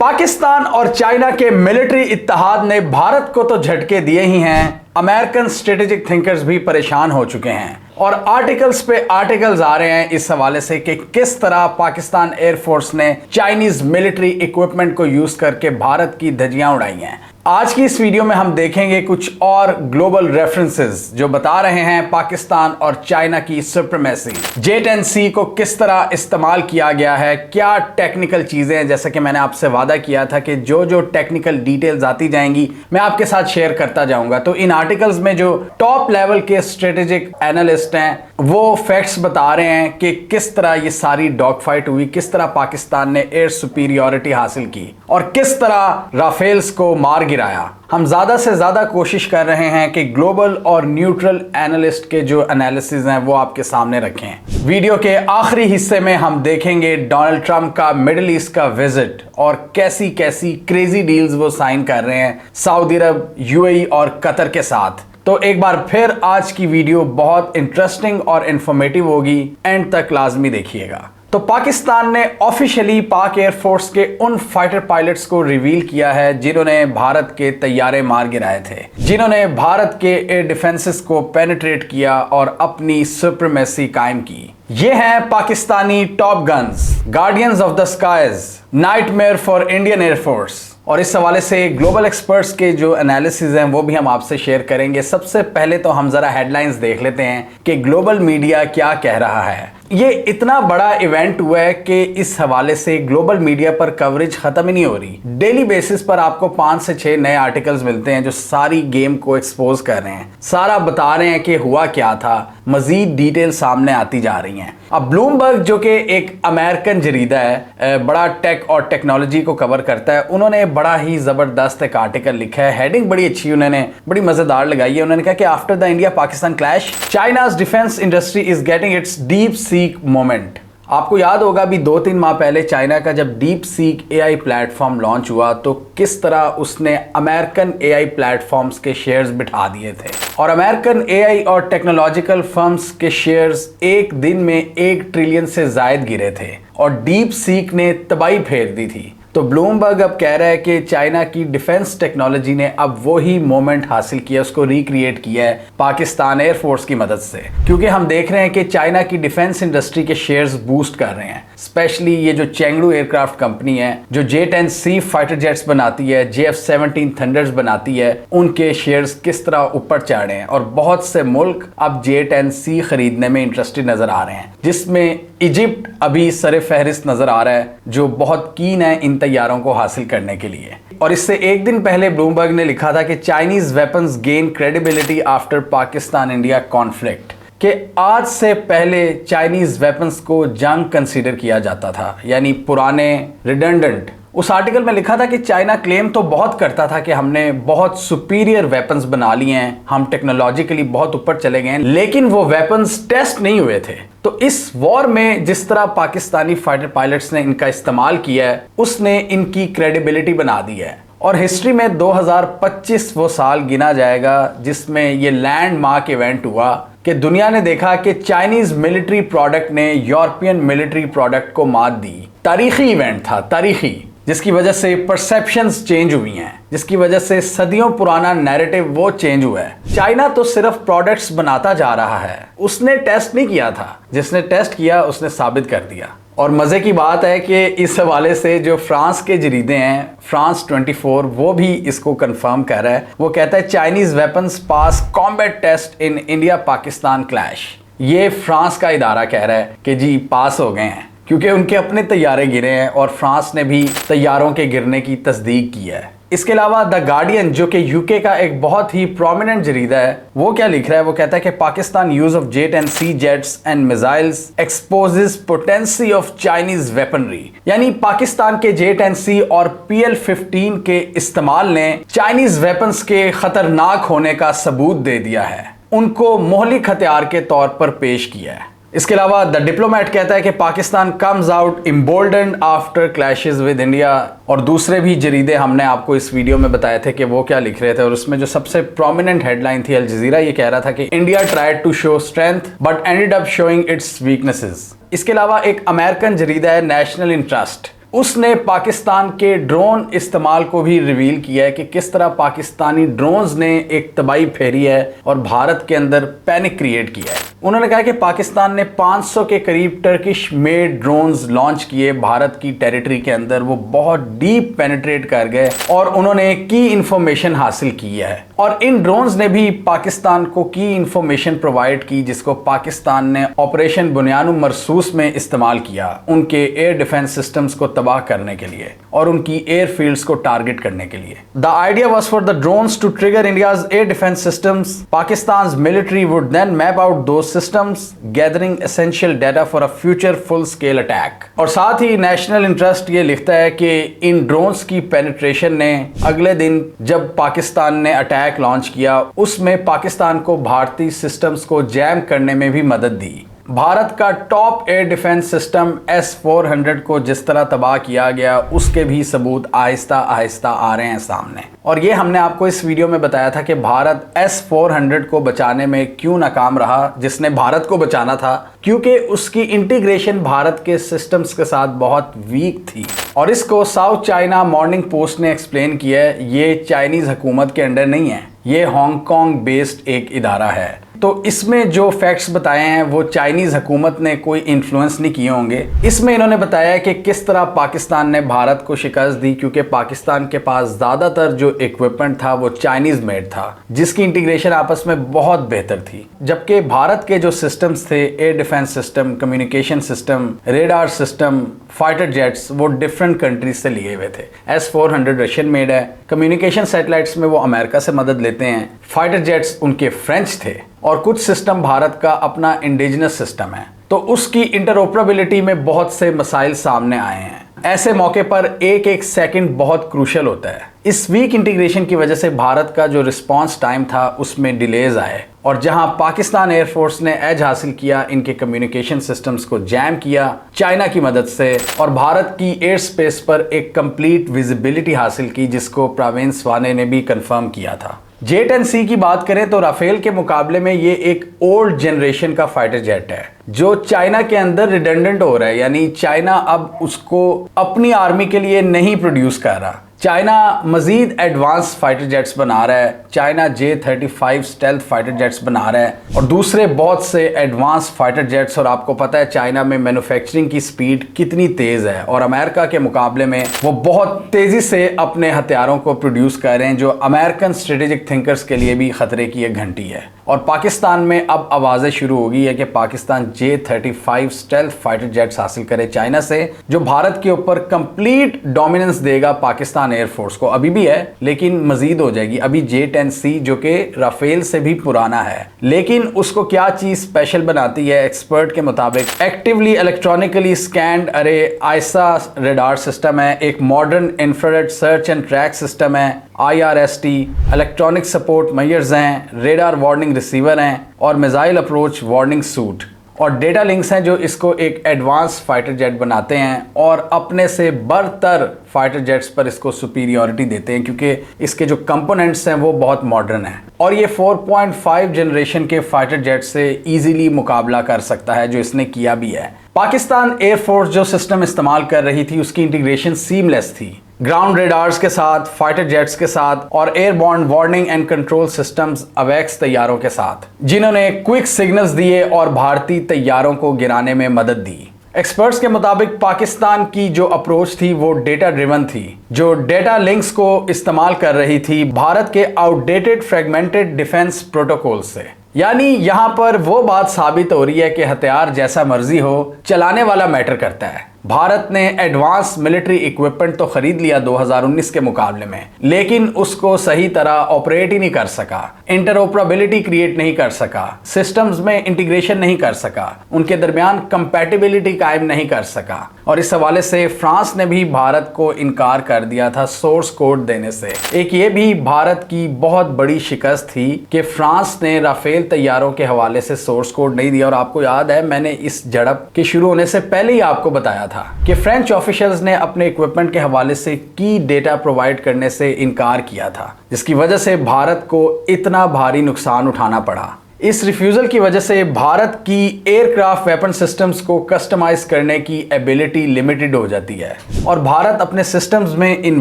पाकिस्तान और चाइना के मिलिट्री इत्तेहाद ने भारत को तो झटके दिए ही हैं, अमेरिकन स्ट्रेटेजिक थिंकर्स भी परेशान हो चुके हैं और आर्टिकल्स पे आर्टिकल्स आ रहे हैं इस हवाले से कि किस तरह पाकिस्तान एयरफोर्स ने चाइनीज मिलिट्री इक्विपमेंट को यूज करके भारत की धज्जियां उड़ाई हैं। आज की इस वीडियो में हम देखेंगे कुछ और ग्लोबल रेफरेंसेस जो बता रहे हैं पाकिस्तान और चाइना की सुप्रीमेसी, J-10C को किस तरह इस्तेमाल किया गया है, क्या टेक्निकल चीजें हैं। जैसे कि मैंने आपसे वादा किया था कि जो जो टेक्निकल डिटेल्स आती जाएंगी मैं आपके साथ शेयर करता जाऊंगा। तो इन आर्टिकल्स में जो टॉप लेवल के स्ट्रेटेजिक एनालिस्ट हैं वो फैक्ट्स बता रहे हैं कि किस तरह ये सारी डॉग फाइट हुई, किस तरह पाकिस्तान ने एयर सुपीरियॉरिटी हासिल की और किस तरह राफेल्स को मार गिराया। हम ज्यादा से ज्यादा कोशिश कर रहे हैं कि ग्लोबल और न्यूट्रल एनालिस्ट के जो एनालिसिस हैं वो आपके सामने रखें। वीडियो के आखिरी हिस्से में हम देखेंगे डोनाल्ड ट्रंप का मिडिल ईस्ट का विजिट और कैसी कैसी क्रेजी डील्स वो साइन कर रहे हैं सऊदी अरब, यूएई और कतर के साथ। तो एक बार फिर आज की वीडियो बहुत इंटरेस्टिंग और इंफॉर्मेटिव होगी, एंड तक लाजमी देखिएगा। तो पाकिस्तान ने ऑफिशियली पाक एयरफोर्स के उन फाइटर पायलट्स को रिवील किया है जिन्होंने भारत के तैयारे मार गिराए थे, जिन्होंने भारत के एयर डिफेंसेस को पेनिट्रेट किया और अपनी सुप्रीमेसी कायम की। ये हैं Pakistani top guns, guardians of the skies, nightmare for Indian air force. और इस हवाले से ग्लोबल एक्सपर्ट्स के जो एनालिसिस हैं वो भी हम आपसे शेयर करेंगे। सबसे पहले तो हम जरा हेडलाइंस देख लेते हैं कि ग्लोबल मीडिया क्या कह रहा है। ये इतना बड़ा इवेंट हुआ है कि इस हवाले से ग्लोबल मीडिया पर कवरेज खत्म ही नहीं हो रही। डेली बेसिस पर आपको 5 से 6 नए आर्टिकल्स मिलते हैं जो सारी गेम को एक्सपोज कर रहे हैं, सारा बता रहे हैं कि हुआ क्या था, मजीद डिटेल सामने आती जा रही हैं। अब ब्लूमबर्ग जो कि एक अमेरिकन जरीदा है, बड़ा टेक और टेक्नोलॉजी को कवर करता है, उन्होंने बड़ा ही जबरदस्त एक आर्टिकल लिखा है। हेडिंग बड़ी अच्छी उन्होंने बड़ी मजेदार लगाई है। उन्होंने कहा कि after the India Pakistan clash, China's defence industry is getting it's deep seek moment. आपको याद होगा अभी 2-3 माह पहले चाइना का जब deep seek AI platform launch हुआ तो किस तरह उसने अमेरिकन एआई प्लेटफॉर्म्स के शेयर्स बिठा दिए थे और अमेरिकन एआई और टेक्नोलॉजिकल फर्म्स के शेयर्स एक दिन में 1 ट्रिलियन से जायद गिरे थे और डीप सीक ने तबाही फेर दी थी। तो ब्लूमबर्ग अब कह रहा है कि चाइना की डिफेंस टेक्नोलॉजी ने अब वही मोमेंट हासिल किया, उसको रिक्रिएट किया है पाकिस्तान एयरफोर्स की मदद से, क्योंकि हम देख रहे हैं कि चाइना की डिफेंस इंडस्ट्री के शेयर्स बूस्ट कर रहे हैं। स्पेशली ये जो चेंगडू एयरक्राफ्ट कंपनी है जो J-10C फाइटर जेट्स बनाती है, JF-17 थंडर्स बनाती है, उनके शेयर्स किस तरह ऊपर चढ़ रहे हैं और बहुत से मुल्क अब J-10C खरीदने में इंटरेस्टेड नजर आ रहे हैं, जिसमें इजिप्ट अभी सरे फहरिस्त नजर आ रहा है जो बहुत कीन है इन तैयारों को हासिल करने के लिए। और इससे एक दिन पहले ब्लूमबर्ग ने लिखा था कि Chinese weapons gain credibility after Pakistan India conflict, कि आज से पहले चाइनीज वेपन्स को जंग कंसीडर किया जाता था, यानी पुराने रिडंडेंट। उस आर्टिकल में लिखा था कि चाइना क्लेम तो बहुत करता था कि हमने बहुत सुपीरियर वेपन्स बना लिए हैं, हम टेक्नोलॉजिकली बहुत ऊपर चले गए हैं, लेकिन वो वेपन्स टेस्ट नहीं हुए थे। तो इस वॉर में जिस तरह पाकिस्तानी फाइटर पायलट्स ने इनका इस्तेमाल किया है उसने इनकी क्रेडिबिलिटी बना दी है। और हिस्ट्री में 2025 वो साल गिना जाएगा जिसमें ये लैंडमार्क इवेंट हुआ कि दुनिया ने देखा कि चाइनीज मिलिट्री प्रोडक्ट ने यूरोपियन मिलिट्री प्रोडक्ट को मात दी। तारीखी इवेंट था, तारीखी, जिसकी वजह से परसेप्शंस चेंज हुई हैं, जिसकी वजह से सदियों पुराना नैरेटिव वो चेंज हुआ है। चाइना तो सिर्फ प्रोडक्ट्स बनाता जा रहा है, उसने टेस्ट नहीं किया था, जिसने टेस्ट किया उसने साबित कर दिया। और मजे की बात है कि इस हवाले से जो फ्रांस के जरीदे हैं, फ्रांस 24, वो भी इसको कंफर्म कर रहा है। वो कहता है Chinese weapons pass combat test in India Pakistan clash. ये फ्रांस का इदारा कह रहा है कि जी पास हो गए हैं, क्योंकि उनके अपने तैयारे गिरे हैं और फ्रांस ने भी तैयारों के गिरने की तस्दीक की है। इसके अलावा द गार्डियन जो कि यूके का एक बहुत ही प्रोमिनेंट जरीदा है, वो क्या लिख रहा है, वो कहता है कि Pakistan use of J-10C jets and missiles exposes potency of Chinese weaponry, यानी पाकिस्तान के J-10C और PL-15 के इस्तेमाल ने चाइनीज वेपन्स के खतरनाक होने का सबूत दे दिया है, उनको मोहलिक हथियार के तौर पर पेश किया है। इसके अलावा द डिप्लोमेट कहता है कि Pakistan comes out emboldened after clashes with India. और दूसरे भी जरीदे हमने आपको इस वीडियो में बताए थे कि वो क्या लिख रहे थे, और उसमें जो सबसे प्रोमिनेंट हेडलाइन थी, अल जजीरा ये कह रहा था कि India tried to show strength but ended up showing its weaknesses. इसके अलावा एक अमेरिकन जरीदा है नेशनल इंटरेस्ट, उसने पाकिस्तान के ड्रोन इस्तेमाल को भी रिवील किया है कि किस तरह पाकिस्तानी ड्रोन्स ने एक तबाही फेरी है और भारत के अंदर पैनिक क्रिएट किया है। उन्होंने कहा कि पाकिस्तान ने 500 के करीब टर्किश मेड ड्रोन्स लॉन्च किए भारत की टेरिटरी के अंदर। वो बहुत डीप पेनिट्रेट कर गए और उन्होंने की इंफॉर्मेशन हासिल की है और इन ड्रोन्स ने भी पाकिस्तान को की इंफॉर्मेशन प्रोवाइड की, जिसको पाकिस्तान ने ऑपरेशन बुनियानुम मरसूस में इस्तेमाल किया उनके एयर डिफेंस सिस्टम्स को तबाह करने के लिए और उनकी एयरफील्ड्स को टारगेट करने के लिए। The idea was for the drones to trigger India's air defence systems. Pakistan military would then map out those systems, gathering essential data for a future full scale attack। और साथ ही नेशनल इंटरेस्ट ये लिखता है कि इन drones की penetration ने अगले दिन जब पाकिस्तान ने अटैक लॉन्च किया उसमें पाकिस्तान को भारतीय सिस्टम्स को जैम करने में भी मदद दी। भारत का top air defence system S-400 को जिस तरह तबाह किया गया उसके भी सबूत आहिस्ता आहिस्ता आ रहे हैं सामने। और ये हमने आपको इस वीडियो में बताया था कि भारत S-400 को बचाने में क्यों नाकाम रहा, जिसने भारत को बचाना था, क्योंकि उसकी इंटीग्रेशन भारत के सिस्टम्स के साथ बहुत वीक थी। और इसको साउथ चाइना मॉर्निंग पोस्ट ने एक्सप्लेन किया है, ये चाइनीज हुकूमत के अंडर नहीं है, ये हांगकांग बेस्ड एक इदारा है। तो इसमें जो फैक्ट्स बताए हैं वो चाइनीज हुकूमत ने कोई इन्फ्लुएंस नहीं किए होंगे। इसमें इन्होंने बताया कि किस तरह पाकिस्तान ने भारत को शिकस्त दी, क्योंकि पाकिस्तान के पास ज़्यादातर जो इक्विपमेंट था वो चाइनीज मेड था, जिसकी इंटीग्रेशन आपस में बहुत बेहतर थी। जबकि भारत के जो सिस्टम्स थे, air defence system, communication system, radar system, fighter jets, वो डिफरेंट कंट्रीज से लिए हुए थे। S-400 रशियन मेड है, कम्युनिकेशन सैटेलाइट्स में वो अमेरिका से मदद लेते हैं, फाइटर जेट्स उनके फ्रेंच थे और कुछ सिस्टम भारत का अपना इंडिजिनस सिस्टम है। तो उसकी इंटरऑपरेबिलिटी में बहुत से मसाइल सामने आए हैं। ऐसे मौके पर एक एक सेकंड बहुत क्रूशल होता है। इस वीक इंटीग्रेशन की वजह से भारत का जो रिस्पांस टाइम था उसमें डिलेज आए और जहां पाकिस्तान एयरफोर्स ने एज हासिल किया, इनके कम्युनिकेशन सिस्टम्स को जैम किया चाइना की मदद से और भारत की एयर स्पेस पर एक कंप्लीट विजिबिलिटी हासिल की, जिसको प्रवीण स्वाने ने भी कंफर्म किया था। J-10C की बात करें तो राफेल के मुकाबले में ये एक ओल्ड जनरेशन का फाइटर जेट है जो चाइना के अंदर रिडंडेंट हो रहा है, यानी चाइना अब उसको अपनी आर्मी के लिए नहीं प्रोड्यूस कर रहा। चाइना मजीद एडवांस फाइटर जेट्स बना रहा है, China J-35 stealth fighter jets बना रहा है और दूसरे बहुत से एडवांस फाइटर जेट्स। और आपको पता है चाइना में मैन्युफैक्चरिंग की स्पीड कितनी तेज़ है और अमेरिका के मुकाबले में वो बहुत तेज़ी से अपने हथियारों को प्रोड्यूस कर रहे हैं, जो अमेरिकन स्ट्रेटेजिक थिंकर्स के लिए भी खतरे की एक घंटी है। और पाकिस्तान में अब आवाज़ें शुरू हो गई है कि Pakistan J-35 stealth fighter jets हासिल करे चाइना से, जो भारत के ऊपर कंप्लीट डोमिनेंस देगा पाकिस्तान एयरफोर्स को। अभी भी है लेकिन मजीद हो जाएगी। अभी J-10C जो कि राफेल से भी पुराना है, लेकिन उसको क्या चीज़ स्पेशल बनाती है एक्सपर्ट के मुताबिक, एक्टिवली इलेक्ट्रॉनिकली स्कैंड अरे आइसा रेडार सिस्टम है, एक modern infrared search and track system है, IRST, इलेक्ट्रॉनिक सपोर्ट मेजर्स हैं, रेडार वार्निंग रिसीवर हैं और मिसाइल अप्रोच वार्निंग सूट और डेटा लिंक्स हैं जो इसको एक एडवांस फाइटर जेट बनाते हैं और अपने से बरतर फाइटर जेट्स पर इसको सुपीरियॉरिटी देते हैं, क्योंकि इसके जो कंपोनेंट्स हैं वो बहुत मॉडर्न हैं और ये 4.5 जनरेशन के फाइटर जेट से इजीली मुकाबला कर सकता है, जो इसने किया भी है। पाकिस्तान एयरफोर्स जो सिस्टम इस्तेमाल कर रही थी उसकी इंटीग्रेशन सीमलेस थी, ग्राउंड रेडार्स के साथ, फाइटर जेट्स के साथ और airborne warning and control systems अवैक्स तैयारों के साथ, जिन्होंने क्विक सिग्नल्स दिए और भारतीय तैयारों को गिराने में मदद दी। एक्सपर्ट्स के मुताबिक पाकिस्तान की जो अप्रोच थी वो डेटा ड्रिवन थी, जो डेटा लिंक्स को इस्तेमाल कर रही थी भारत के आउटडेटेड फ्रेगमेंटेड डिफेंस प्रोटोकॉल से। यानी यहां पर वो बात साबित हो रही है कि हथियार जैसा मर्जी हो, चलाने वाला मैटर करता है। भारत ने एडवांस मिलिट्री इक्विपमेंट तो खरीद लिया 2019 के मुकाबले में, लेकिन उसको सही तरह ऑपरेट ही नहीं कर सका, इंटरऑपरेबिलिटी क्रिएट नहीं कर सका, सिस्टम्स में इंटीग्रेशन नहीं कर सका, उनके दरमियान कंपैटिबिलिटी कायम नहीं कर सका। और इस हवाले से फ्रांस ने भी भारत को इनकार कर दिया था सोर्स कोड देने से। एक ये भी भारत की बहुत बड़ी शिकस्त थी कि फ्रांस ने राफेल तैयारों के हवाले से सोर्स कोड नहीं दिया। और आपको याद है मैंने इस झड़प के शुरू होने से पहले ही आपको बताया था कि फ्रेंच ऑफिशियल्स ने अपने इक्विपमेंट के हवाले से की डेटा प्रोवाइड करने से इनकार किया था, जिसकी वजह से भारत को इतना भारी नुकसान उठाना पड़ा। इस रिफ्यूज़ल की वजह से भारत की एयरक्राफ्ट वेपन सिस्टम्स को कस्टमाइज करने की एबिलिटी लिमिटेड हो जाती है और भारत अपने सिस्टम्स में इन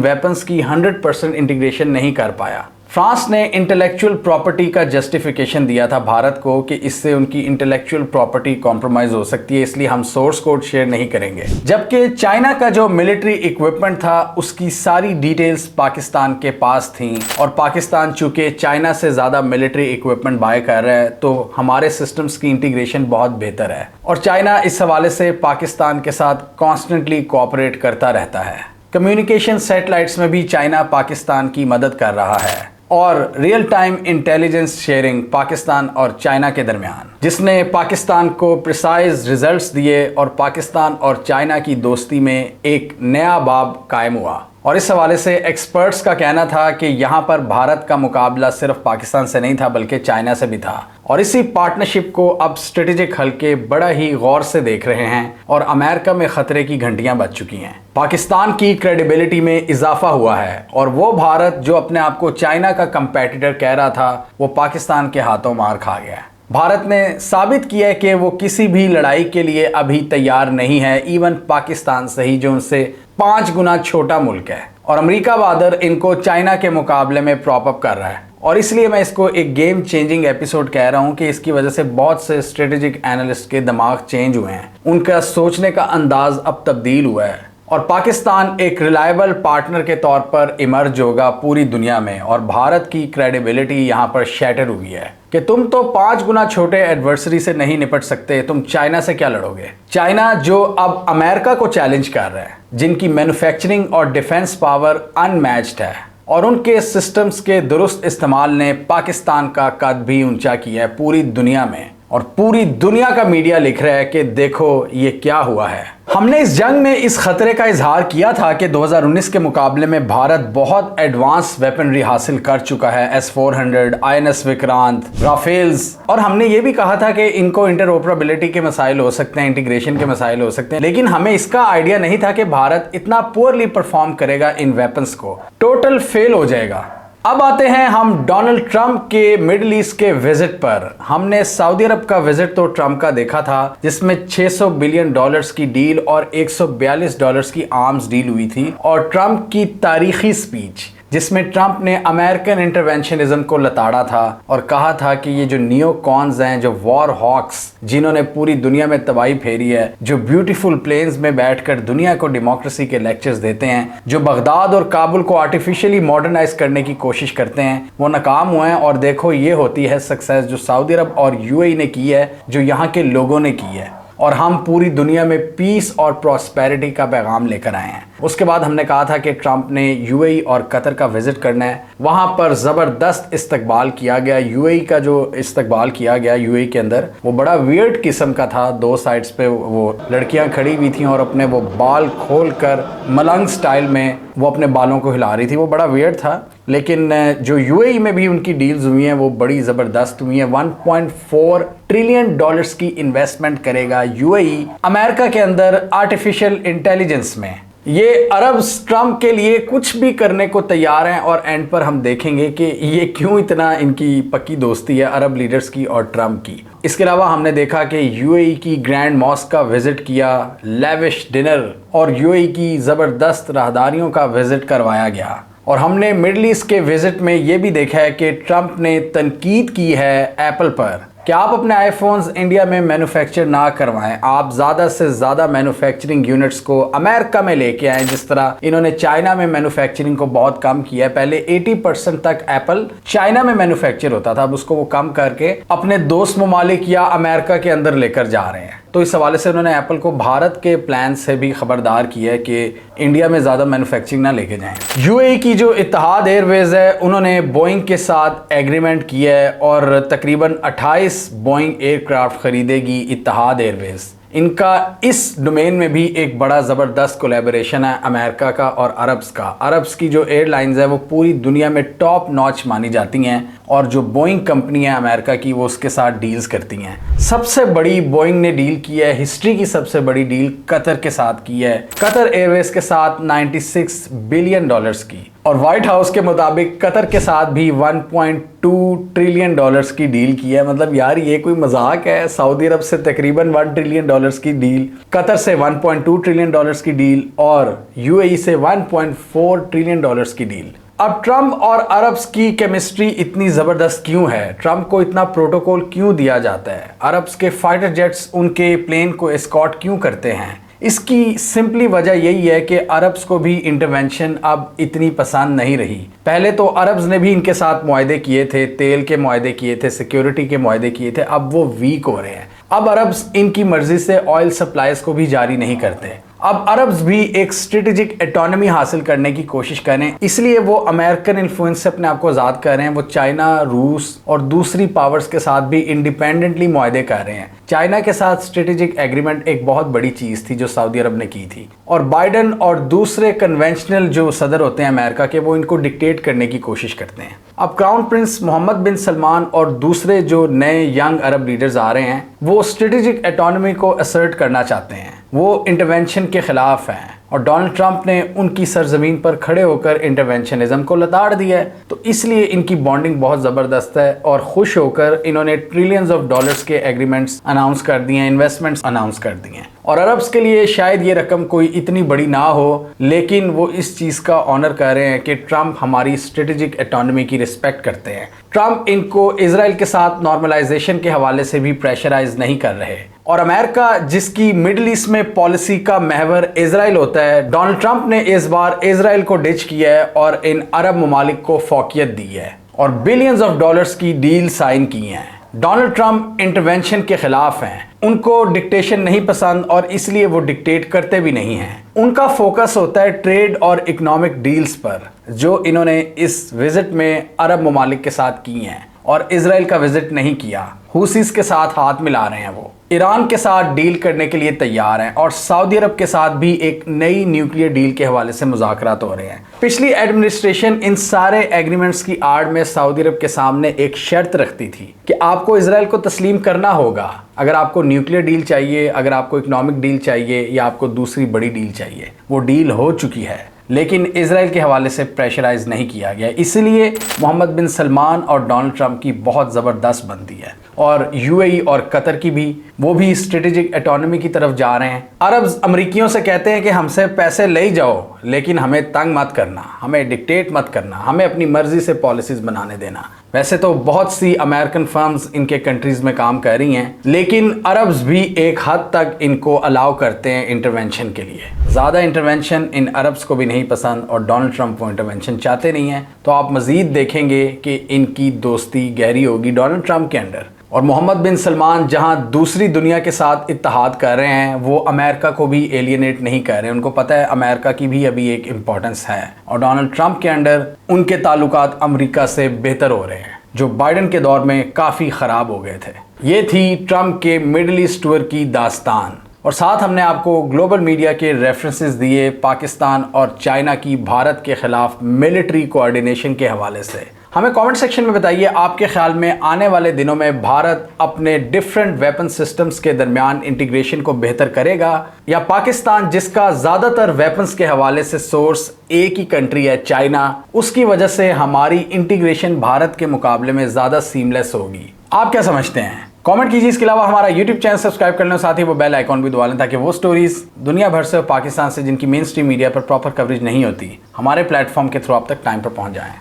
वेपन्स की 100% इंटीग्रेशन नहीं कर पाया। फ्रांस ने इंटेलेक्चुअल प्रॉपर्टी का जस्टिफिकेशन दिया था भारत को कि इससे उनकी इंटेलेक्चुअल प्रॉपर्टी कॉम्प्रोमाइज हो सकती है, इसलिए हम सोर्स कोड शेयर नहीं करेंगे। जबकि चाइना का जो मिलिट्री इक्विपमेंट था उसकी सारी डिटेल्स पाकिस्तान के पास थी और पाकिस्तान चूंकि चाइना से ज़्यादा मिलिट्री इक्विपमेंट बाय कर रहा है तो हमारे सिस्टम्स की इंटीग्रेशन बहुत बेहतर है और चाइना इस हवाले से पाकिस्तान के साथ कॉन्स्टेंटली कोऑपरेट करता रहता है। कम्युनिकेशन सैटेलाइट्स में भी चाइना पाकिस्तान की मदद कर रहा है और real time intelligence sharing Pakistan और चाइना के दरमियान, जिसने पाकिस्तान को प्रिसाइज रिजल्ट्स दिए और पाकिस्तान और चाइना की दोस्ती में एक नया बाब कायम हुआ। और इस हवाले से एक्सपर्ट्स का कहना था कि यहाँ पर भारत का मुकाबला सिर्फ पाकिस्तान से नहीं था बल्कि चाइना से भी था और इसी पार्टनरशिप को अब स्ट्रेटेजिक हल्के बड़ा ही गौर से देख रहे हैं और अमेरिका में खतरे की घंटियां बज चुकी हैं। पाकिस्तान की क्रेडिबिलिटी में इजाफा हुआ है और वो भारत जो अपने आप को चाइना का कंपेटिटर कह रहा था वो पाकिस्तान के हाथों मार खा गया। भारत ने साबित किया है कि वो किसी भी लड़ाई के लिए अभी तैयार नहीं है, इवन पाकिस्तान से ही जो उनसे 5 गुना छोटा मुल्क है और अमेरिका बहादुर इनको चाइना के मुकाबले में प्रॉप अप कर रहा है और इसलिए मैं इसको एक गेम चेंजिंग एपिसोड कह रहा हूं कि इसकी वजह से बहुत से स्ट्रेटेजिक एनालिस्ट के दिमाग चेंज हुए हैं, उनका सोचने का अंदाज अब तब्दील हुआ है और पाकिस्तान एक रिलायबल पार्टनर के तौर पर इमर्ज होगा पूरी दुनिया में और भारत की क्रेडिबिलिटी यहाँ पर शैटर हुई है कि तुम तो 5 गुना छोटे एडवर्सरी से नहीं निपट सकते, तुम चाइना से क्या लड़ोगे। चाइना जो अब अमेरिका को चैलेंज कर रहा है, जिनकी मैन्युफैक्चरिंग और डिफेंस पावर अनमैच्ड है और उनके सिस्टम्स के दुरुस्त इस्तेमाल ने पाकिस्तान का कद भी ऊंचा किया है पूरी दुनिया में और पूरी दुनिया का मीडिया लिख रहा है कि देखो ये क्या हुआ है। हमने इस जंग में इस खतरे का इजहार किया था कि 2019 के मुकाबले में भारत बहुत एडवांस वेपनरी हासिल कर चुका है, S-400, INS विक्रांत, राफेल्स, और हमने ये भी कहा था कि इनको इंटरऑपरेबिलिटी के मसाइल हो सकते हैं, इंटीग्रेशन के मसाइल हो सकते हैं, लेकिन हमें इसका आइडिया नहीं था कि भारत इतना पुअरली परफॉर्म करेगा इन वेपन्स को, टोटल फेल हो जाएगा। अब आते हैं हम डोनाल्ड ट्रंप के मिडिल ईस्ट के विजिट पर। हमने सऊदी अरब का विजिट तो ट्रंप का देखा था जिसमें $600 बिलियन की डील और $142 की आर्म्स डील हुई थी और ट्रंप की तारीखी स्पीच जिसमें ट्रंप ने अमेरिकन इंटरवेंशनिज्म को लताड़ा था और कहा था कि ये जो नियो कॉन्स हैं, जो वॉर हॉक्स जिन्होंने पूरी दुनिया में तबाही फेरी है, जो ब्यूटीफुल प्लेन्स में बैठकर दुनिया को डेमोक्रेसी के लेक्चर्स देते हैं, जो बगदाद और काबुल को आर्टिफिशियली मॉडर्नाइज करने की कोशिश करते हैं, वो नाकाम हुए हैं। और देखो ये होती है सक्सेस जो सऊदी अरब और यूएई ने की है, जो यहाँ के लोगों ने की है और हम पूरी दुनिया में पीस और प्रॉस्पेरिटी का पैगाम लेकर आए हैं। उसके बाद हमने कहा था कि ट्रंप ने यूएई और कतर का विजिट करना है, वहाँ पर ज़बरदस्त इस्तकबाल किया गया। यूएई का जो इस्तकबाल किया गया यूएई के अंदर वो बड़ा वियर्ड किस्म का था। 2 साइड्स पे वो लड़कियाँ खड़ी हुई थी और अपने वो बाल खोल कर मलंग स्टाइल में वो अपने बालों को हिला रही थी, वो बड़ा वियर्ड था। लेकिन जो यूएई में भी उनकी डील्स हुई हैं वो बड़ी ज़बरदस्त हुई हैं। $1.4 ट्रिलियन की इन्वेस्टमेंट करेगा यूएई अमेरिका के अंदर आर्टिफिशियल इंटेलिजेंस में। ये अरब ट्रंप के लिए कुछ भी करने को तैयार हैं और एंड पर हम देखेंगे कि ये क्यों इतना इनकी पक्की दोस्ती है अरब लीडर्स की और ट्रंप की। इसके अलावा हमने देखा कि यूएई की ग्रैंड मॉस्क का विजिट किया, लेविश डिनर और यूएई की ज़बरदस्त राहदारियों का विजिट करवाया गया। और हमने मिडल ईस्ट के विजिट में ये भी देखा है कि ट्रंप ने तनकीद की है एप्पल पर कि आप अपने आईफोन्स इंडिया में मैन्युफैक्चर ना करवाएं, आप ज़्यादा से ज़्यादा मैन्युफैक्चरिंग यूनिट्स को अमेरिका में लेके आएं। जिस तरह इन्होंने चाइना में मैन्युफैक्चरिंग को बहुत कम किया है, पहले 80% तक एप्पल चाइना में मैन्युफैक्चर होता था, अब उसको वो कम करके अपने दोस्त ममालिक या अमेरिका के अंदर लेकर जा रहे हैं। तो इस हवाले से उन्होंने एप्पल को भारत के प्लान से भी खबरदार किया है कि इंडिया में ज़्यादा मैन्युफैक्चरिंग ना लेके जाएं। यूएई की जो इत्तेहाद एयरवेज है उन्होंने बोइंग के साथ एग्रीमेंट किया है और तकरीबन 28 बोइंग एयरक्राफ्ट खरीदेगी इत्तेहाद एयरवेज। इनका इस डोमेन में भी एक बड़ा ज़बरदस्त कोलैबोरेशन है अमेरिका का और अरब्स का। अरब्स की जो एयरलाइंस है वो पूरी दुनिया में टॉप नॉच मानी जाती हैं और जो बोइंग कंपनी है अमेरिका की वो उसके साथ डील्स करती हैं। सबसे बड़ी बोइंग ने डील की है, हिस्ट्री की सबसे बड़ी डील कतर के साथ की है, कतर एयरवेज के साथ $96 बिलियन की। और व्हाइट हाउस के मुताबिक कतर के साथ भी 1.2 ट्रिलियन डॉलर्स की डील की है। मतलब यार ये कोई मजाक है। सऊदी अरब से तकरीबन 1 ट्रिलियन डॉलर्स की डील, कतर से 1.2 ट्रिलियन डॉलर्स की डील और यूएई से 1.4 ट्रिलियन डॉलर्स की डील। अब ट्रंप और अरब्स की केमिस्ट्री इतनी ज़बरदस्त क्यों है? ट्रंप को इतना प्रोटोकॉल क्यों दिया जाता है? अरब्स के फाइटर जेट्स उनके प्लेन को एस्कॉर्ट क्यों करते हैं? इसकी सिंपली वजह यही है कि अरब्स को भी इंटरवेंशन अब इतनी पसंद नहीं रही। पहले तो अरब्स ने भी इनके साथ मुआहदे किए थे, तेल के मुआहदे किए थे, सिक्योरिटी के मुआहदे किए थे, अब वो वीक हो रहे हैं। अब अरब्स इनकी मर्जी से ऑयल सप्लाईज को भी जारी नहीं करते। अब अरब्स भी एक स्ट्रेटेजिक एटोनॉमी हासिल करने की कोशिश करें, इसलिए वो अमेरिकन इन्फ्लुएंस से अपने आप को आज़ाद कर रहे हैं। वो चाइना, रूस और दूसरी पावर्स के साथ भी इंडिपेंडेंटली मुआहदे कर रहे हैं। चाइना के साथ स्ट्रेटेजिक एग्रीमेंट एक बहुत बड़ी चीज़ थी जो सऊदी अरब ने की थी, और बाइडन और दूसरे कन्वेंशनल जो सदर होते हैं अमेरिका के, वो इनको डिक्टेट करने की कोशिश करते हैं। अब क्राउन प्रिंस मोहम्मद बिन सलमान और दूसरे जो नए यंग अरब लीडर्स आ रहे हैं, वो स्ट्रेटेजिक एटोनॉमी को असर्ट करना चाहते हैं। वो इंटरवेंशन के खिलाफ हैं और डोनाल्ड ट्रंप ने उनकी सरजमीन पर खड़े होकर इंटरवेंशनिज्म को लताड़ दिया है। तो इसलिए इनकी बॉन्डिंग बहुत ज़बरदस्त है और खुश होकर इन्होंने ट्रिलियंस ऑफ डॉलर्स के एग्रीमेंट्स अनाउंस कर दिए हैं, इन्वेस्टमेंट्स अनाउंस कर दिए हैं। और अरब्स के लिए शायद ये रकम कोई इतनी बड़ी ना हो, लेकिन वो इस चीज़ का ऑनर कर रहे हैं कि ट्रंप हमारी स्ट्रेटेजिक एटोनॉमी की रिस्पेक्ट करते हैं। ट्रंप इनको इजराइल के साथ नॉर्मलाइजेशन के हवाले से भी प्रेशराइज नहीं कर रहे। और अमेरिका, जिसकी मिडिल ईस्ट में पॉलिसी का महवर इजराइल होता है, डोनाल्ड ट्रंप ने इस बार इजराइल को डिच किया है और इन अरब ममालिक को फौकियत दी है और बिलियंस ऑफ डॉलर्स की डील साइन की हैं। डोनाल्ड ट्रंप इंटरवेंशन के खिलाफ हैं, उनको डिक्टेशन नहीं पसंद और इसलिए वो डिक्टेट करते भी नहीं हैं। उनका फोकस होता है ट्रेड और इकोनॉमिक डील्स पर, जो इन्होंने इस विजिट में अरब ममालिक के साथ की हैं और इजराइल का विजिट नहीं किया। हुसीस के साथ हाथ मिला रहे हैं, वो ईरान के साथ डील करने के लिए तैयार हैं और सऊदी अरब के साथ भी एक नई न्यूक्लियर डील के हवाले से मुज़ाकरात हो रहे हैं। पिछली एडमिनिस्ट्रेशन इन सारे एग्रीमेंट्स की आड़ में सऊदी अरब के सामने एक शर्त रखती थी कि आपको इजराइल को तस्लीम करना होगा अगर आपको न्यूक्लियर डील चाहिए, अगर आपको इकोनॉमिक डील चाहिए या आपको दूसरी बड़ी डील चाहिए। वो डील हो चुकी है, लेकिन इजराइल के हवाले से प्रेशराइज नहीं किया गया। इसलिए मोहम्मद बिन सलमान और डोनाल्ड ट्रंप की बहुत ज़बरदस्त बनती है और यूएई और कतर की भी, वो भी स्ट्रेटेजिक एटोनॉमी की तरफ जा रहे हैं। अरब्स अमरीकियों से कहते हैं कि हमसे पैसे ले जाओ, लेकिन हमें तंग मत करना, हमें डिक्टेट मत करना, हमें अपनी मर्जी से पॉलिसीज बनाने देना। वैसे तो बहुत सी अमेरिकन फर्म्स इनके कंट्रीज में काम कर रही हैं, लेकिन अरब्स भी एक हद तक इनको अलाउ करते हैं इंटरवेंशन के लिए। ज़्यादा इंटरवेंशन इन अरब्स को भी नहीं पसंद और डोनाल्ड ट्रंप वो इंटरवेंशन चाहते नहीं हैं। तो आप मज़ीद देखेंगे कि इनकी दोस्ती गहरी होगी डोनाल्ड ट्रंप के अंडर। और मोहम्मद बिन सलमान जहां दूसरी दुनिया के साथ इत्तेहाद कर रहे हैं, वो अमेरिका को भी एलियनेट नहीं कर रहे हैं। उनको पता है अमेरिका की भी अभी एक इम्पोर्टेंस है और डोनाल्ड ट्रंप के अंडर उनके ताल्लुकात अमेरिका से बेहतर हो रहे हैं, जो बाइडन के दौर में काफ़ी ख़राब हो गए थे। ये थी ट्रंप के मिडिल ईस्ट टूर की दास्तान। और साथ हमने आपको ग्लोबल मीडिया के रेफरेंसेस दिए पाकिस्तान और चाइना की भारत के खिलाफ मिलिट्री कोऑर्डिनेशन के हवाले से। हमें कमेंट सेक्शन में बताइए आपके ख्याल में आने वाले दिनों में भारत अपने डिफरेंट वेपन सिस्टम्स के दरमियान इंटीग्रेशन को बेहतर करेगा, या पाकिस्तान, जिसका ज़्यादातर वेपन्स के हवाले से सोर्स एक ही कंट्री है चाइना, उसकी वजह से हमारी इंटीग्रेशन भारत के मुकाबले में ज़्यादा सीमलेस होगी। आप क्या समझते हैं? कमेंट कीजिए। इसके अलावा हमारा यूट्यूब चैनल सब्सक्राइब कर लें, साथ ही वो बेल आइकॉन भी दबा लें ताकि वो स्टोरीज दुनिया भर से और पाकिस्तान से जिनकी मेन स्ट्रीम मीडिया पर प्रॉपर कवरेज नहीं होती, हमारे प्लेटफॉर्म के थ्रू आप तक टाइम पर पहुंच जाएं।